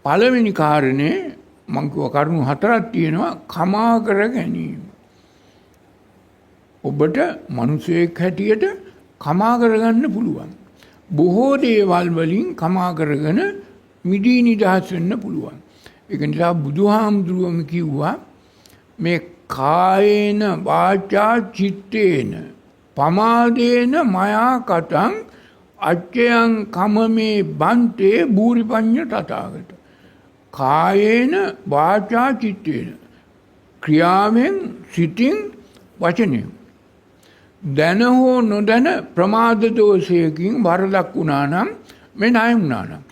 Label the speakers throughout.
Speaker 1: පළවෙනි කාරණේ මං කිව්ව කරුණු හතරක් තියෙනවා කමා කර ගැනීම. ඔබට මිනිසෙක් හැටියට කමා කරගන්න පුළුවන්. බොහෝ දේවල් වලින් කමා කරගෙන මිදී නිදහස් වෙන්න පුළුවන්. ඒක නිසා බුදුහාමුදුරුවෝ කිව්වා මේ කායේන වාචා චිත්තේන පමාදේන මයා කතං අච්චයන් කමමේ බන්තේ බූරිපඤ්ඤ තථාගත. කායේන වාචා චිත්තේන ක්‍රියාවෙන් සිතින් වචනයෙන් දැන හෝ නොදැන ප්‍රමාද දෝෂයකින් වරදක් වුණා නම් මේ ණය වුණා නම්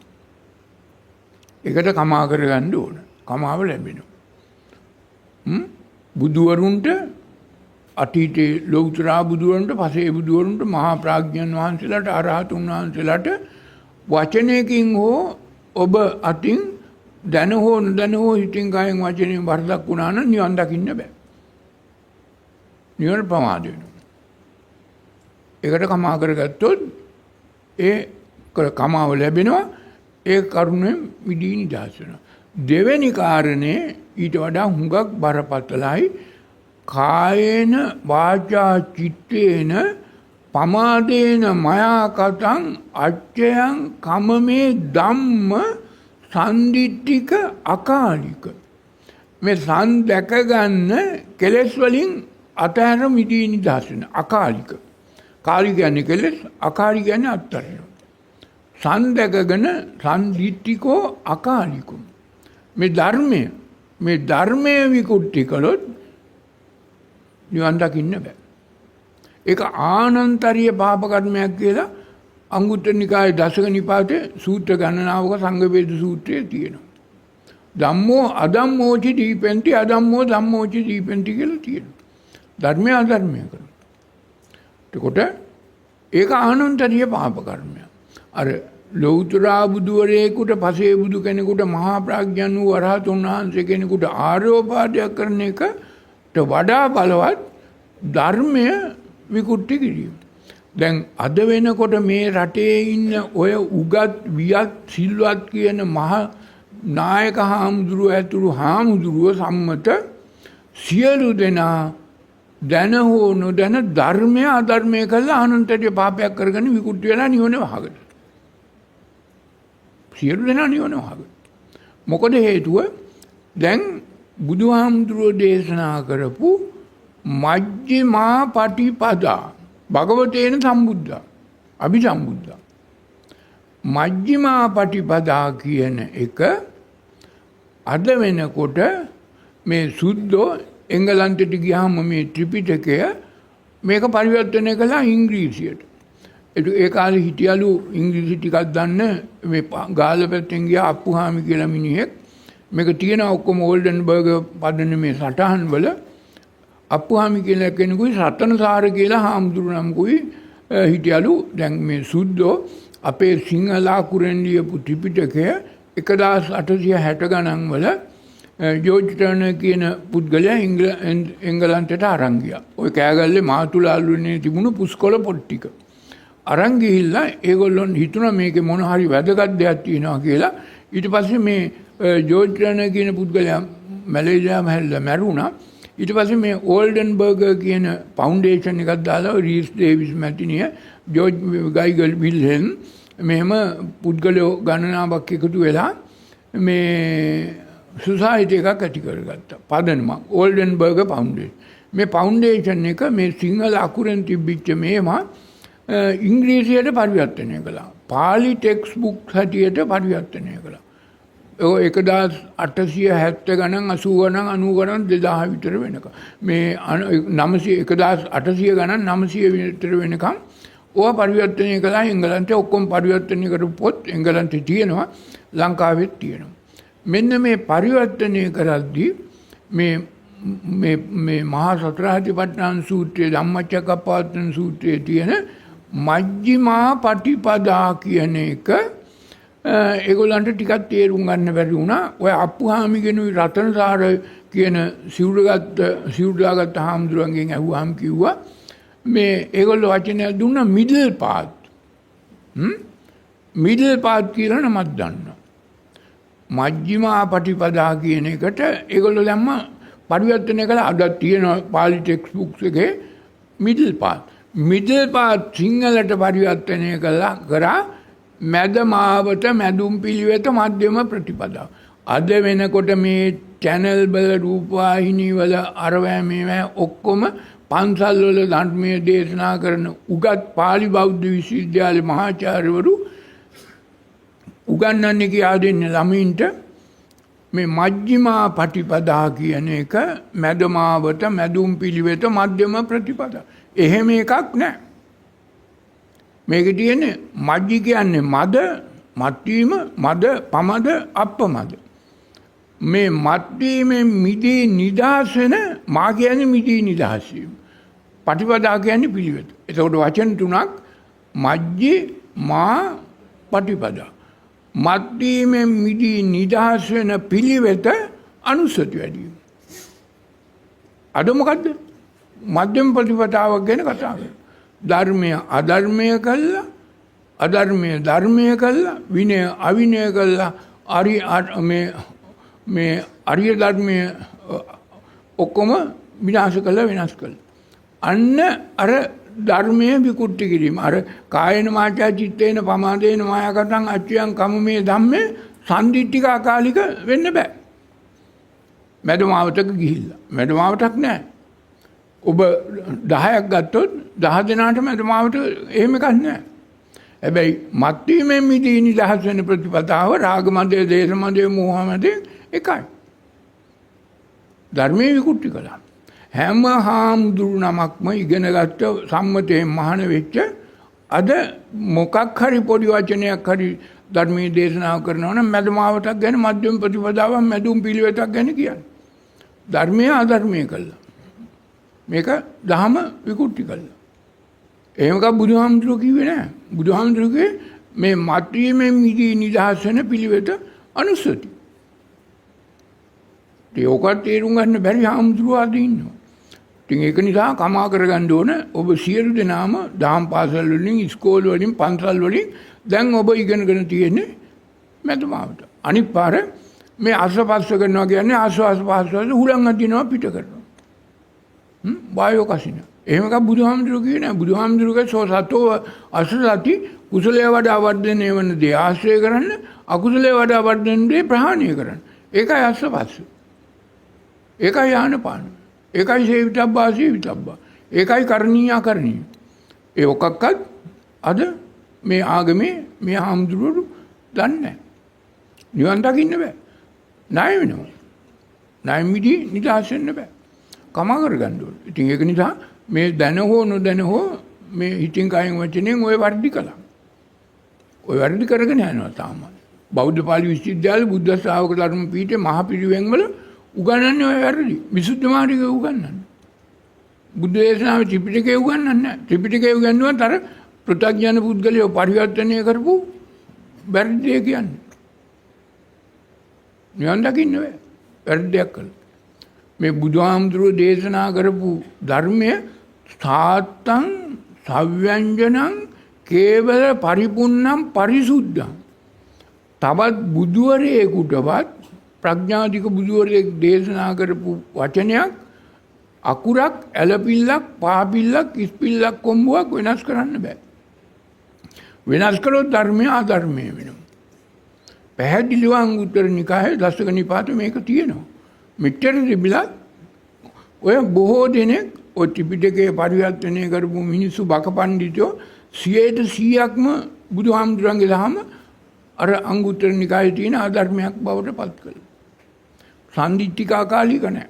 Speaker 1: ඒකට කමා කරගන්න ඕන. කමාව ලැබෙනවා. බුදුවරුන්ට අතීතේ ලෞතර බුදුවරුන්ට පසේ බුදුවරුන්ට මහා ප්‍රඥාන් වහන්සේලාට අරහතුන් වහන්සේලාට වචනයකින් හෝ ඔබ අතින් දැන හෝ නොදැන හෝ හිතින් කායෙන් වචනයෙන් වරදක් වුණා නම් නිවන් දකින්න බෑ. නිවන ප්‍රමාද වෙනවා. ඒකට කමා කරගත්තොත් ඒ කමාව ලැබෙනවා. ඒ කරුණෙන් මිදී නිදහස් වෙනවා. දෙවෙනි කාරණේ ඊට වඩා හුඟක් බරපතලයි. කායේන වාචා චිත්තේන පමාදේන මයා කතං අච්චයන් කමමේ ධම්ම සම්දිට්ඨික අකාලික. මේ සම් දැක ගන්න කෙලෙස් වලින් අතහැර මිදී නිදහස් වෙන අකාලික. කාලික කියන්නේ කෙලෙස්, අකාලික කියන්නේ අත්තරින. සම් දැකගෙන සම්දිට්ඨිකෝ අකාලිකෝ. මේ ධර්මයේ විකෘති කළොත් නිවන් දකින්න බෑ. ඒක ආනන්තරීය පාප කර්මයක් කියලා අංගුත්තර නිකායේ දසක නිපාතේ සූත්‍ර ගණනාවක සංඝවේද සූත්‍රයේ තියෙනවා. ධම්මෝ අධම්මෝචි දීපෙන්ති අධම්මෝ ධම්මෝචි දීපෙන්ති කියලා තියෙනවා. ධර්මය අධර්මය කරනවා. එතකොට ඒක ආනන්තරීය පාප කර්මයක්. අර ලෞතර බුදුවරයෙකුට පසේ බුදු කෙනෙකුට මහා ප්‍රඥාන් වූ අරහතුන් වහන්සේ කෙනෙකුට ආර්යෝපාදයක් කරන එකට වඩා බලවත් ධර්මය විකෘති කිරීම. දැන් අද වෙනකොට මේ රටේ ඉන්න ඔය උගත් වියත් සිල්වත් කියන මහ නායක හාමුදුරුවෝ ඇතුළු හාමුදුරුවෝ සම්මත සියලු දෙනා දැන හෝ නොදැන ධර්මය අධර්මය කළා අනන්තයේ පාපයක් කරගෙන විකෘති වෙලා නිවන වහගෙන. සියලු දෙනා නිවන වහගෙන. මොකද හේතුව දැන් බුදුහාමුදුරුවෝ දේශනා කරපු මජ්ක්‍ධිමා පටිපදා භගවතේන සම්බුද්ධා අභිසම්බුද්ධා මජ්ක්‍ධිමා පටිපදා කියන එක අද වෙනකොට මේ සුද්ධෝ එංගලන්තයට ගියාම මේ ත්‍රිපිටකය මේක පරිවර්තනය කළා ඉංග්‍රීසියට. ඒ කාලේ හිටියලු ඉංග්‍රීසි ටිකක් දන්න මේ ගාල්ල පැත්තෙන් ගියා අප්පුහාමි කියලා මිනිහෙක්. මේක තියෙන ඔක්කොම ඕල්ඩන්බර්ග් පදනමේ සටහන් වල අප්පුහාමි කියලා කෙනෙකුයි රතනසාර කියලා හාමුදුරුවන්කුයි හිටියලු. දැන් මේ සුද්ධෝ අපේ සිංහල අකුරෙන් ලියපු ත්‍රිපිටකය 1860 ගණන් වල ජෝර්ජ් ටර්නර් කියන පුද්ගලයා එංගලන්තයට අරන් ගියා. ওই කෑගල්ලේ මාතුලාල්ුනේ තිබුණු පුස්කොළ පොත් ටික අරන් ගිහිල්ලා ඒගොල්ලොන් හිතුණා මේකේ මොන හරි වැදගත් දෙයක් තියෙනවා කියලා. ඊට පස්සේ මේ ජෝර්ජ් ටර්නර් කියන පුද්ගලයා මැලේසියාම හැරිලා මැරුණා. ඊට පස්සේ මේ ඕල්ඩන්බර්ග් කියන ෆවුන්ඩේෂන් එකක් දාලා රීස් ඩේවිස් මැතිනිය ජෝර්ජ් ගයිගල් විල්හෙල්ම් මෙහෙම පුද්ගලයෝ ගණනාවක් එකතු වෙලා මේ සොසයිටි එකක් ඇති කරගත්තා. පදනමක් ඕල්ඩන්බර්ග් ෆවුන්ඩේෂන්. මේ ෆවුන්ඩේෂන් එක මේ සිංහල අකුරෙන් තිබිච්ච මේවා ඉංග්‍රීසියට පරිවර්තනය කළා. පාලි ටෙක්ස්ට් බුක් හැටියට පරිවර්තනය කළා. ඒක 1870 ගණන් 80 ගණන් 90 ගණන් 2000 විතර වෙනකම් මේ 1800 ගණන් 900 විතර වෙනකම් ඕවා පරිවර්තනය කළා. එංගලන්තේ ඔක්කොම පරිවර්තනය කරපු පොත් එංගලන්තේ තියෙනවා, ලංකාවෙත් තියෙනවා. මෙන්න මේ පරිවර්තනය කරද්දී මේ මහා සතරාතිපට්ඨාන සූත්‍රයේ ධම්මචක්කප්පවත්තන සූත්‍රයේ තියෙන මජ්ක්‍ධිමා පටිපදා කියන එක ඒගොල්ලන්ට ටිකක් තේරුම් ගන්න බැරි වුණා. ඔය අප්පුහාමිගෙනුයි රතනසාර කියන සිවුරුදාගත්ත හාමුදුරුවන්ගෙන් ඇහුවාම කිව්වා මේ ඒගොල්ලෝ වචනයක් දුන්නා මිඩල් පාත්. මිඩල් පාත් කියලා නමක් දන්නවා. මජ්ක්‍ධිමා පටිපදා කියන එකට ඒගොල්ලෝ දැම්ම පරිවර්තනය කළා. අද තියෙන පාලි ටෙක්ස්ට් බුක්ස් එකේ මිඩල් පාත්. මිඩල් පාත් සිංහලට පරිවර්තනය කරා මැද මාවත මැදුම් පිළිවෙත මධ්‍යම ප්‍රතිපදාව. අද වෙනකොට මේ චැනල් වල රූපවාහිනී වල අරවැය මේවැය ඔක්කොම පන්සල් වල ධර්මයේ දේශනා කරන උගත් පාලි බෞද්ධ විශ්වවිද්‍යාල මහාචාර්යවරු උගන්වන්නේ කියා දෙන්නේ ළමයින්ට මේ මජ්ක්‍ධිමා පටිපදා කියන එක මැදමාවත මැදුම් පිළිවෙත මධ්‍යම ප්‍රතිපදා. එහෙම එකක් නැහැ. මේක තියෙන්නේ මජ්ජි කියන්නේ මද, මත්වීම, මද, පමද, අප්පමද. මේ මත්වීමෙන් මිදී නිදහස් වෙන මා කියන්නේ මිදී නිදහස් වීම. පටිපදා කියන්නේ පිළිවෙත. එතකොට වචන තුනක් මජ්ජි මා පටිපදා. මත්වීමෙන් මිදී නිදහස් වෙන පිළිවෙත අනුස්සති වැඩි වීම. අද මොකද්ද? මධ්‍යම ප්‍රතිපදාවක් ගැන කතා කරනවා. ධර්මය අධර්මය කළා, අධර්මය ධර්මය කළා, විනය අවිනය කළා, මේ අරිය ධර්මය ඔක්කොම විනාශ කළා, වෙනස් කළා. අන්න අර ධර්මයේ විකෘති කිරීම. අර කායන වාචා චිත්තේන පමාදේන මායකටං අච්චයන් කමමේ ධම්මේ සම්දිට්ඨික අකාලික වෙන්න බෑ. මැදමාවතක ගිහිල්ලා. මැදමාවතක් නැහැ. ඔබ 10ක් ගත්තොත් 10 දෙනාට මැදමාවට එහෙම එකක් නැහැ. හැබැයි මත්වීමෙන් මිදී නිදහස් වෙන ප්‍රතිපදාව රාග මදේ, දේශ මදේ, මෝහ මදේ එකයි. ධර්මයේ විකෘති කළා. හැම හාමුදුරු නමක්ම ඉගෙනගත්ත සම්මතයෙන් මහාන වෙච්ච අද මොකක් හරි පොඩි වචනයක් හරි ධර්මයේ දේශනාව කරනවා නම් මැදමාවතක් ගැන, මධ්‍යම ප්‍රතිපදාවක්, මැදුම් පිළිවෙතක් ගැන කියන්නේ. ධර්මයේ අධර්මයේ කළා. මේක දහම විකෘති කළා. එහෙම එකක් බුදුහාමුදුරුවෝ කිව්වේ නෑ. බුදුහාමුදුරුවෝ මේ මත්වීමෙන් මිදී නිදහස් වෙන පිළිවෙත අනුස්සති. ඒකත් තේරුම් ගන්න බැරි හාමුදුරුවෝ අද ඉන්නවා. ඉතින් ඒක නිසා කමා කරගන්න ඕන ඔබ සියලු දෙනාම දහම් පාසල් වලින්, ඉස්කෝල වලින්, පන්සල් වලින් දැන් ඔබ ඉගෙනගෙන තියෙන්නේ මැදමාවට. අනිත් පාර මේ අස්පස්ස කරනවා කියන්නේ ආස්වාස් පාස්වාස් හුලං අදිනවා පිට කරනවා. වායෝ කසින. එහෙම එකක් බුදුහාමුදුරුවෝ කිව්වේ නෑ. බුදුහාමුදුරුවෝගේ සෝසතෝ අසසති කුසලයේ වඩා වර්ධනය වන දේ ආශ්‍රය කරන්න, අකුසලයේ වඩා වර්ධන දේ ප්‍රහාණය කරන්න. ඒකයි අස්පස්ස. ඒකයි ආනපාන. ඒකයි සේවිතබ්බා සේවිතබ්බා. ඒකයි කරණීය අකරණීය. ඒ ඔක්කක්වත් අද මේ ආගමේ මේ හාමුදුරුවෝ දන්නේ නැහැ. නිවන් දකින්න බෑ. ණය වෙනවා. ණය මිදී නිදහස් වෙන්න බෑ. කමා කරගන්න ඕනේ. ඉතින් ඒක නිසා මේ දැන හෝ නොදැන හෝ මේ හිතින් කයින් වචනෙන් ඔය වර්ධි කළා. ඔය වර්ධි කරගෙන යනවා තාම. බෞද්ධ පාලි විශ්වවිද්‍යාල බුද්ධ ශ්‍රාවක ධර්ම පීඨේ මහ පිරිවෙන් වල උගන්වන්නේ ඔය වැරදි. විසුද්ධි මාර්ගය උගන්වන්නේ. බුද්ධ දේශනාවේ ත්‍රිපිටකය උගන්වන්නේ නැහැ. ත්‍රිපිටකය උගන්වුවත් අර පෘථග්ජන පුද්ගලයෝ පරිවර්තනය කරපු වැරදි කියන්නේ. නිවන් දකින්න බෑ. වැරදියක් කළා. මේ බුදුහාමුදුරුවෝ දේශනා කරපු ධර්මය සාත්තං සව්‍යංජනං කේවල පරිපුන්නම් පරිසුද්ධං. තවත් බුදුවරයෙකුටවත් ප්‍රඥාධික බුදුවරයෙක් දේශනා කරපු වචනයක් අකුරක්, ඇලපිල්ලක්, පාපිල්ලක්, ඉස්පිල්ලක්, කොම්බුවක් වෙනස් කරන්න බෑ. වෙනස් කළොත් ධර්මය අධර්මය වෙනවා. පැහැදිලිව අංගුත්තර නිකායේ දසක නිපාත මේක තියෙනවා. මෙච්චර තිබිලා ඔය බොහෝ දෙනෙක් ඔය ත්‍රිපිටකයේ පරිවර්තනය කරපු මිනිස්සු බකපඬිතුයෝ 100%ක්ම බුදුහාමුදුරන්ගේ දහම අර අංගුත්තර නිකායේ තියෙන අධර්මයක් බවට පත් කළා. සම්දිත්තිකාකාලික නැහැ.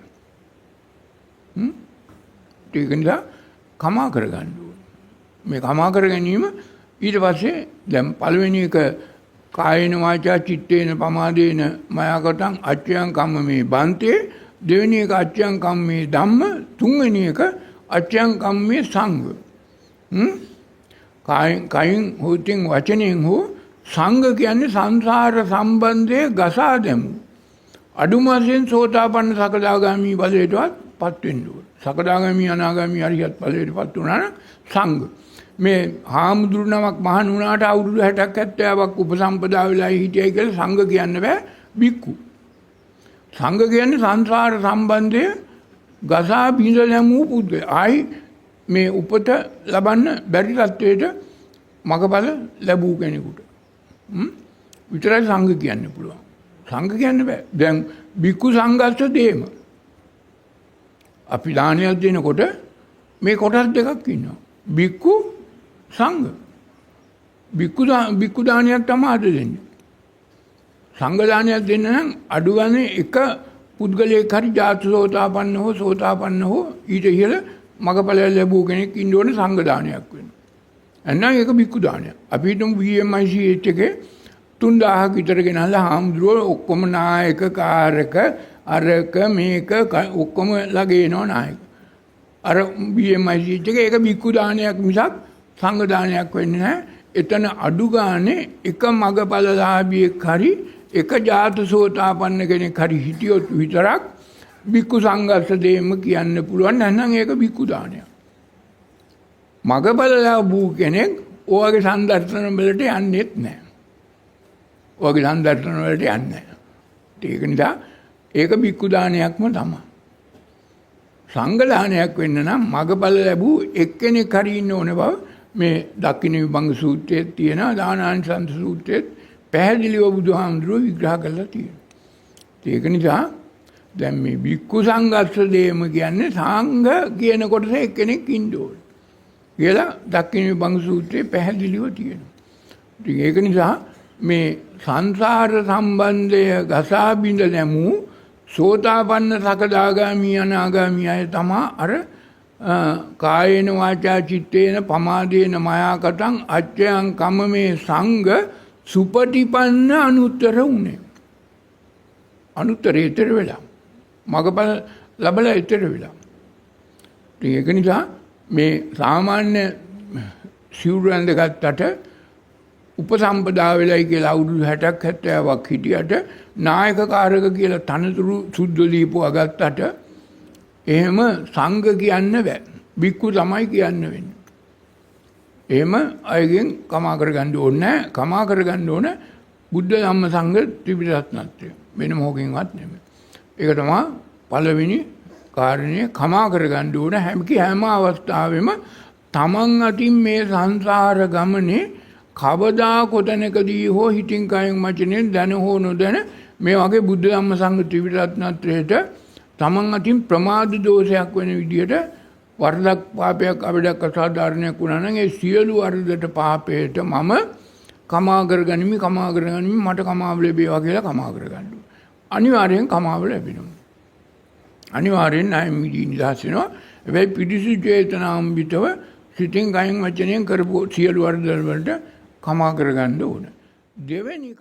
Speaker 1: ඒක නිසා කමා කරගන්න ඕනේ. මේ කමා කර ගැනීම ඊට පස්සේ දැන් පළවෙනි එක කායේන වාචා චිත්තේන පමාදේන මයාකටං අච්චයන් කම්ම මේ බන්තේ, දෙවෙනි එක අච්චයන් කම්මේ ධම්ම, තුන්වෙනි එක අච්චයන් කම්මේ සංඝ. කයින් හොතින් වචනෙන් හෝ සංඝ කියන්නේ සංසාර සම්බන්ධයේ ගසා දැමු. අඩුම වශයෙන් සෝතාපන්න සකදාගාමි ඵලයටවත් පත් වෙන්න ඕන. සකදාගාමි අනාගාමි අරියත් ඵලයටපත් වුණා නම් සංඝ. මේ හාමුදුරු නමක් මහණ වුණාට අවුරුදු 60ක් 70ක් උපසම්පදා වෙලා හිටියයි කියලා සංඝ කියන්න බෑ. බික්කු. සංඝ කියන්නේ සංසාර සම්බන්ධය ගසා බිඳ දැමූ පුද්ගලය. ආයි මේ උපත ලබන්න බැරි තත්වයට මගඵල ලැබූ කෙනෙකුට. විතරයි සංඝ කියන්න පුළුවන්. සංඝ කියන්න බෑ. දැන් බික්කු සංඝස්ස දේම. අපි දානයක් දෙනකොට මේ කොටස් දෙකක් ඉන්නවා. බික්කු සංඝ. බික්කු දානයක් තමයි අද දෙන්නේ. සංඝ දානයක් දෙන්න නම් අඩු ගානේ එක පුද්ගලයෙක් හරි ජාතසෝතාපන්න හෝ සෝතාපන්න හෝ ඊට ඉහළ මගඵල ලැබූ කෙනෙක් ඉන්න ඕනේ සංඝ දානයක් වෙන්න. එහෙනම් ඒක බික්කු දානයක්. අපි හිතමු BMICH එකේ 3000ක් විතර ගෙනල්ලා හාමුදුරුවෝ ඔක්කොම නායක කාරක අරක මේක ඔක්කොම ලගේනවා නායක. අර BMICH එකේ ඒක බික්කු දානයක් මිසක් සංඝ දානයක් වෙන්නේ නැහැ. එතන අඩු ගානේ එක මගඵලලාභියෙක් හරි එක ජාතසෝතාපන්න කෙනෙක් හරි හිටියොත් විතරක් බික්කු සංඝස්ස දේම කියන්න පුළුවන්. නැත්නම් ඒක බික්කු දානයක්. මගඵල ලැබූ කෙනෙක් ඔයගේ සම්දර්ශන වලට යන්නේත් නැහැ. ඔයගේ සම්දර්ශන වලට යන්නේ නැහැ. ඒක නිසා ඒක බික්කු දානයක්ම තමයි. සංඝ දානයක් වෙන්න නම් මගඵල ලැබූ එක්කෙනෙක් හරි ඉන්න ඕනේ බව මේ දක්ඛින විභංග සූත්‍රයේ තියෙන දානානිසංස සූත්‍රයේ පැහැදිලිව බුදුහාමුදුරුවෝ විග්‍රහ කරලා තියෙනවා. ඒක නිසා දැන් මේ බික්කු සංඝස්ස දේම කියන්නේ සංඝ කියන කොටස එක්කෙනෙක් ඉන්න ඕනේ කියලා දක්ඛින විභංග සූත්‍රයේ පැහැදිලිව තියෙනවා. ඉතින් ඒක නිසා මේ සංසාර සම්බන්ධය ගසා බිඳ නැමූ සෝතාපන්න සකදාගාමී අනාගාමී අය තමයි අර කායේන වාචා චිත්තේන පමාදේන මයාකටං අච්චයන් කම මේ සංඝ සුපටිපන්න අනුත්තර උනේ. අනුත්තරේ ඊතර වෙලා මගපල ලැබලා ඊතර වෙලා. ඒක නිසා මේ සාමාන්‍ය සිවුරන් දෙකකට උපසම්පදා වෙලයි කියලා අවුරුදු 60ක් 70ක් හිටියට නායක කාරක කියලා තනතුරු සුද්ධ දීපුවා ගත්තට එහෙම සංඝ කියන්න බෑ. බික්කු තමයි කියන්න වෙන්නේ. එහෙම අයගෙන් කමා කරගන්න ඕනේ නැහැ. කමා කරගන්න ඕන බුද්ධ ධම්ම සංඝ ත්‍රිපිටරත්නත්‍රය. වෙන මොකකින්වත් නෙමෙයි. ඒක තමයි පළවෙනි කාරණය. කමා කරගන්න ඕන හැම අවස්ථාවෙම තමන් අතින් මේ සංසාර ගමනේ කවදා කොතැනකදී හෝ හිතින් කයින් වචනෙන් දැන හෝ නොදැන මේ වගේ බුද්ධ ධම්ම සංඝ ත්‍රිපිටරත්නත්‍රයට තමන් අතින් ප්‍රමාද දෝෂයක් වෙන විදියට වරදක් පාපයක් අවඩක් අසාධාරණයක් වුණා නම් ඒ සියලු වරදට පාපයට මම කමා කරගනිමි මට කමාව ලැබේවා කියලා කමා කරගන්න. අනිවාර්යෙන් කමාව ලැබෙනවා. අනිවාර්යෙන් ණය මිදී නිදහස් වෙනවා. හැබැයි පිරිසිදු චේතනාම්බිතව සිතින් කයින් වචනයෙන් කරපු සියලු වරද වලට කමා කරගන්න ඕන. දෙවෙනි